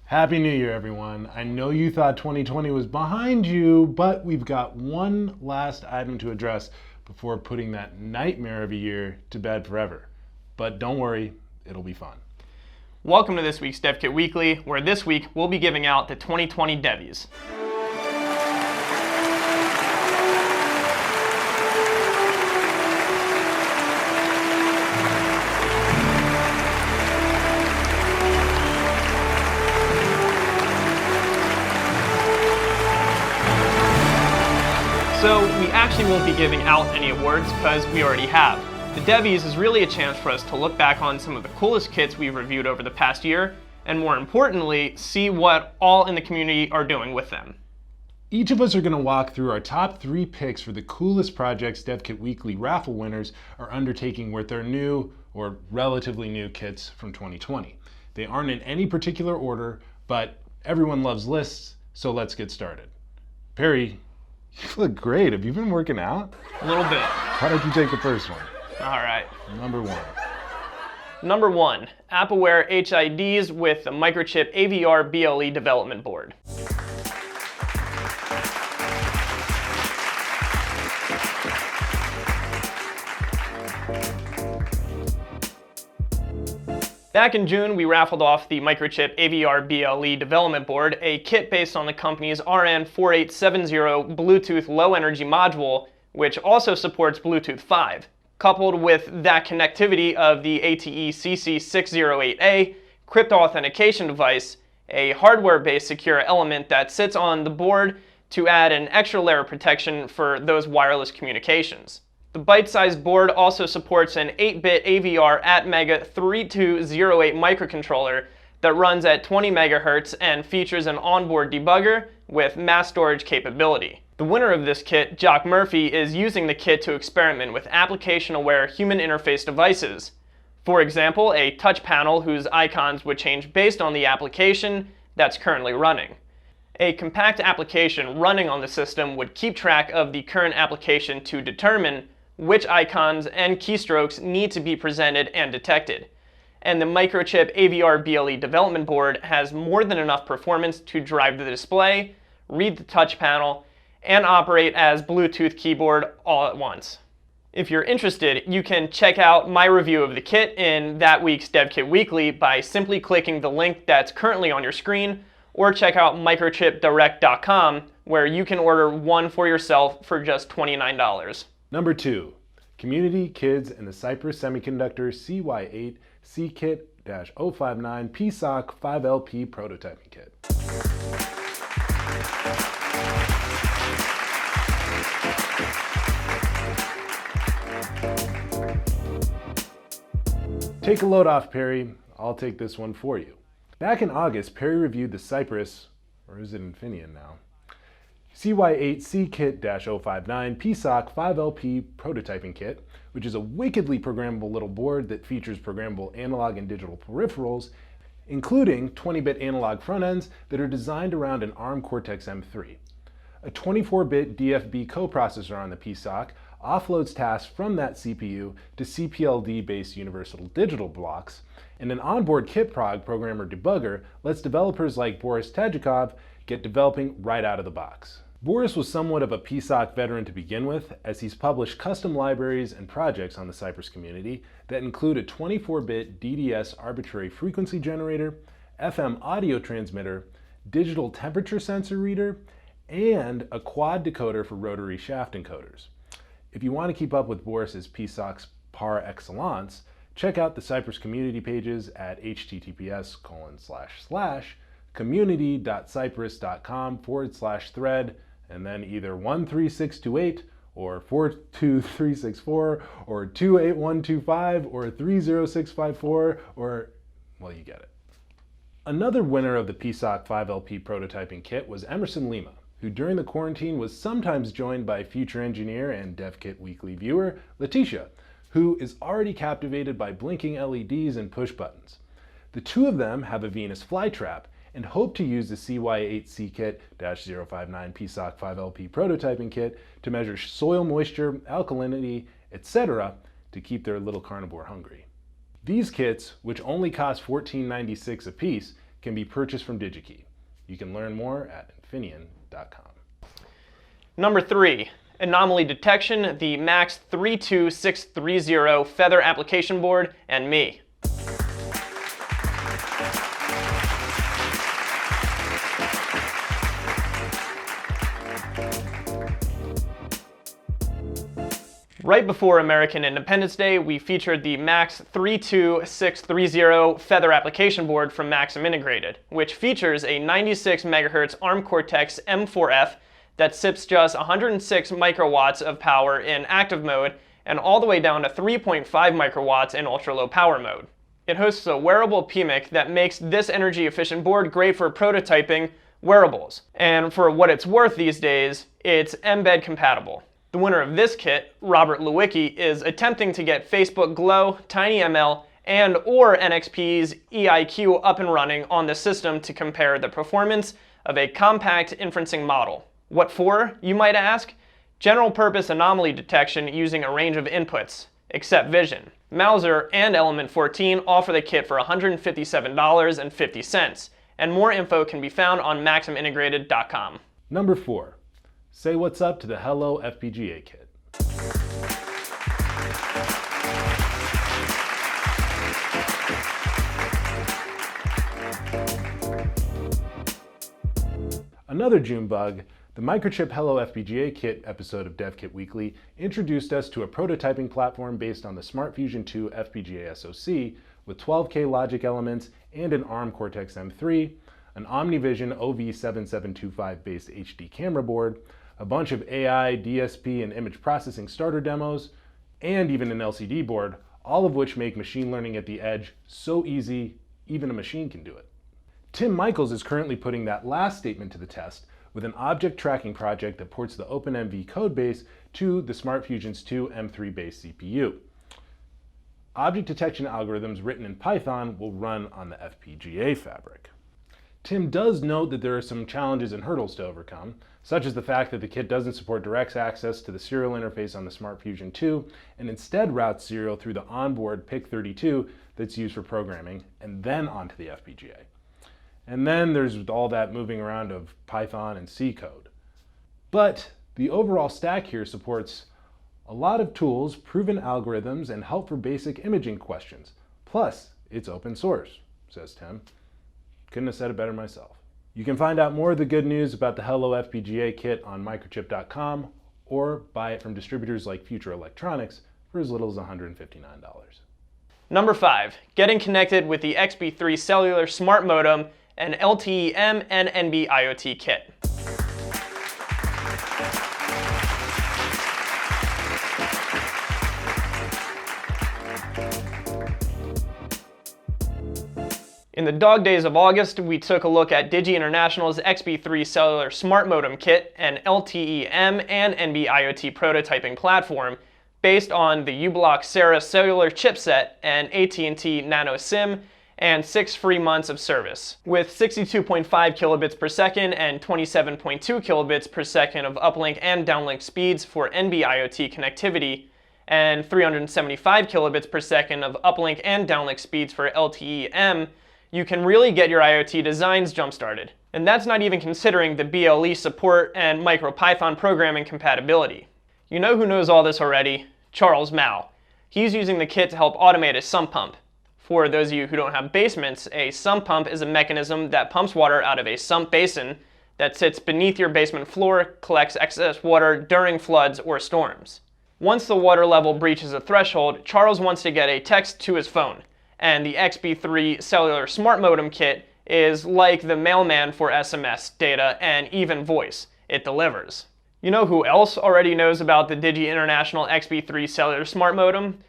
Happy New Year, everyone. I know you thought 2020 was behind you, but we've got one last item to address before putting that nightmare of a year to bed forever. But don't worry, it'll be fun. Welcome to this week's Dev Kit Weekly, where this week we'll be giving out the 2020 Devvies. So we actually won't be giving out any awards because we already have. The Devvies is really a chance for us to look back on some of the coolest kits we've reviewed over the past year, and more importantly, see what all in the community are doing with them. Each of us are going to walk through our top 3 picks for the coolest projects Dev Kit Weekly raffle winners are undertaking with their new or relatively new kits from 2020. They aren't in any particular order, but everyone loves lists, so let's get started. Perry, you look great. Have you been working out? A little bit. Why don't you take the first one? All right. Number 1. Number 1, Appleware HIDs with the Microchip AVR-BLE development board. Back in June, we raffled off the Microchip AVR-BLE development board, a kit based on the company's RN4870 Bluetooth Low Energy module, which also supports Bluetooth 5, coupled with that connectivity of the ATE CC608A crypto authentication device, a hardware-based secure element that sits on the board to add an extra layer of protection for those wireless communications. The bite-sized board also supports an 8-bit AVR Atmega 3208 microcontroller that runs at 20 MHz and features an onboard debugger with mass storage capability. The winner of this kit, Jock Murphy, is using the kit to experiment with application-aware human interface devices. For example, a touch panel whose icons would change based on the application that's currently running. A compact application running on the system would keep track of the current application to determine which icons and keystrokes need to be presented and detected. And the Microchip AVR-BLE development board has more than enough performance to drive the display, read the touch panel, and operate as Bluetooth keyboard all at once. If you're interested, you can check out my review of the kit in that week's Dev Kit Weekly by simply clicking the link that's currently on your screen, or check out microchipdirect.com, where you can order one for yourself for just $29. Number 2, Community, Kids, and the Cypress Semiconductor CY8 C-Kit-059 PSoC 5LP prototyping kit. Take a load off, Perry. I'll take this one for you. Back in August, Perry reviewed the Cypress, or is it Infineon now? CY8 C-Kit-059 PSoC 5LP prototyping kit, which is a wickedly programmable little board that features programmable analog and digital peripherals, including 20-bit analog front ends that are designed around an ARM Cortex-M3. A 24-bit DFB coprocessor on the PSoC offloads tasks from that CPU to CPLD-based universal digital blocks, and an onboard KitProg programmer debugger lets developers like Boris Tajikov get developing right out of the box. Boris was somewhat of a PSoC veteran to begin with, as he's published custom libraries and projects on the Cypress community that include a 24-bit DDS arbitrary frequency generator, FM audio transmitter, digital temperature sensor reader, and a quad decoder for rotary shaft encoders. If you want to keep up with Boris's PSoCs par excellence, check out the Cypress community pages at https://community.cypress.com/thread, and then either 13628 or 42364 or 28125 or 30654 or, well, you get it. Another winner of the PSoC 5LP prototyping kit was Emerson Lima, who during the quarantine was sometimes joined by future engineer and Dev Kit Weekly viewer Letitia, who is already captivated by blinking LEDs and push buttons. The two of them have a Venus flytrap and hope to use the CY8 C-Kit-059 PSoC 5LP prototyping kit to measure soil moisture, alkalinity, etc. to keep their little carnivore hungry. These kits, which only cost $14.96 a piece, can be purchased from DigiKey. You can learn more at Infineon.com. Number 3, Anomaly Detection, the MAX 32630 Feather application board, and me. Right before American Independence Day, we featured the MAX 32630 Feather application board from Maxim Integrated, which features a 96 MHz ARM Cortex M4F that sips just 106 microwatts of power in active mode and all the way down to 3.5 microwatts in ultra-low power mode. It hosts a wearable PMIC that makes this energy-efficient board great for prototyping wearables. And for what it's worth these days, it's mbed compatible. The winner of this kit, Robert Lewicki, is attempting to get Facebook Glow, TinyML, and or NXP's EIQ up and running on the system to compare the performance of a compact inferencing model. What for, you might ask? General purpose anomaly detection using a range of inputs, except vision. Mauser and Element 14 offer the kit for $157.50, and more info can be found on maximintegrated.com. Number 4. Say what's up to the Hello FPGA Kit. Another June bug, the Microchip Hello FPGA Kit episode of DevKit Weekly introduced us to a prototyping platform based on the SmartFusion 2 FPGA SoC with 12K logic elements and an ARM Cortex M3, an OmniVision OV7725 based HD camera board, a bunch of AI, DSP, and image processing starter demos, and even an LCD board, all of which make machine learning at the edge so easy, even a machine can do it. Tim Michaels is currently putting that last statement to the test with an object tracking project that ports the OpenMV codebase to the SmartFusion's 2 M3-based CPU. Object detection algorithms written in Python will run on the FPGA fabric. Tim does note that there are some challenges and hurdles to overcome, such as the fact that the kit doesn't support direct access to the serial interface on the SmartFusion 2 and instead routes serial through the onboard PIC32 that's used for programming and then onto the FPGA. And then there's all that moving around of Python and C code. But the overall stack here supports a lot of tools, proven algorithms, and help for basic imaging questions. Plus, it's open source, says Tim. Couldn't have said it better myself. You can find out more of the good news about the Hello FPGA Kit on Microchip.com or buy it from distributors like Future Electronics for as little as $159. Number 5, getting connected with the XB3 cellular smart modem and LTE-M and NB IoT kit. In the dog days of August, we took a look at Digi International's XB3 cellular smart modem kit and LTE-M and NB IoT prototyping platform based on the u-blox Sarah cellular chipset and AT&T Nano SIM and 6 free months of service. With 62.5 kilobits per second and 27.2 kilobits per second of uplink and downlink speeds for NB IoT connectivity, and 375 kilobits per second of uplink and downlink speeds for LTE-M, you can really get your IoT designs jump-started. And that's not even considering the BLE support and MicroPython programming compatibility. You know who knows all this already? Charles Mao. He's using the kit to help automate a sump pump. For those of you who don't have basements, a sump pump is a mechanism that pumps water out of a sump basin that sits beneath your basement floor, collects excess water during floods or storms. Once the water level breaches a threshold, Charles wants to get a text to his phone, and the XB3 cellular smart modem kit is like the mailman for SMS, data, and even voice. It delivers. You know who else already knows about the Digi International XB3 cellular smart modem?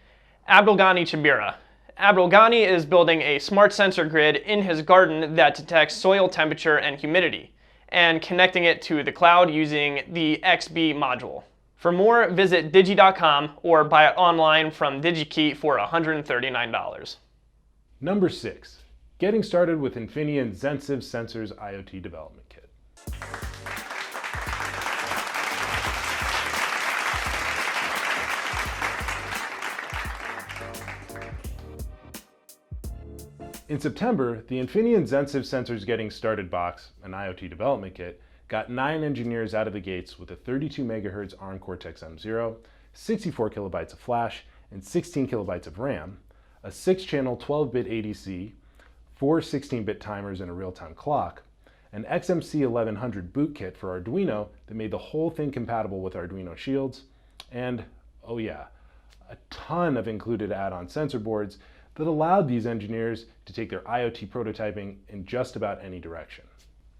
Abdulghani Chabira. Abdulghani is building a smart sensor grid in his garden that detects soil temperature and humidity, and connecting it to the cloud using the XB module. For more, visit digi.com or buy it online from DigiKey for $139. Number 6, getting started with Infineon Zensiv Sensors IoT Development Kit. In September, the Infineon Zensiv Sensors Getting Started box, an IoT development kit, got 9 engineers out of the gates with a 32 MHz ARM Cortex-M0, 64 kilobytes of flash, and 16 kilobytes of RAM, a 6-channel 12-bit ADC, 4 16-bit timers and a real-time clock, an XMC 1100 boot kit for Arduino that made the whole thing compatible with Arduino Shields, and, oh yeah, a ton of included add-on sensor boards that allowed these engineers to take their IoT prototyping in just about any direction.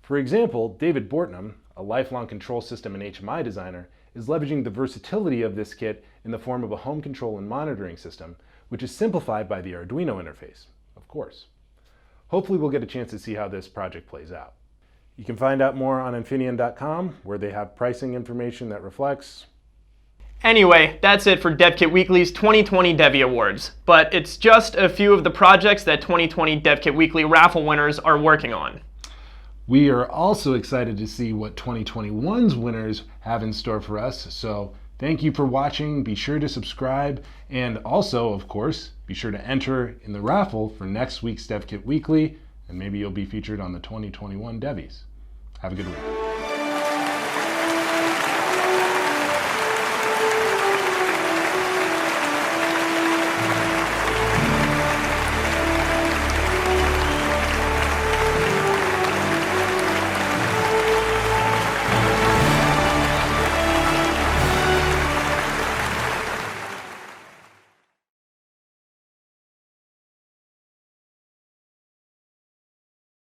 For example, David Bortnam, a lifelong control system and HMI designer, is leveraging the versatility of this kit in the form of a home control and monitoring system, which is simplified by the Arduino interface, of course. Hopefully we'll get a chance to see how this project plays out. You can find out more on Infineon.com, where they have pricing information that reflects. Anyway, that's it for DevKit Weekly's 2020 Devvy Awards, but it's just a few of the projects that 2020 DevKit Weekly raffle winners are working on. We are also excited to see what 2021's winners have in store for us, so thank you for watching, be sure to subscribe, and also, of course, be sure to enter in the raffle for next week's DevKit Weekly, and maybe you'll be featured on the 2021 Devvies. Have a good week.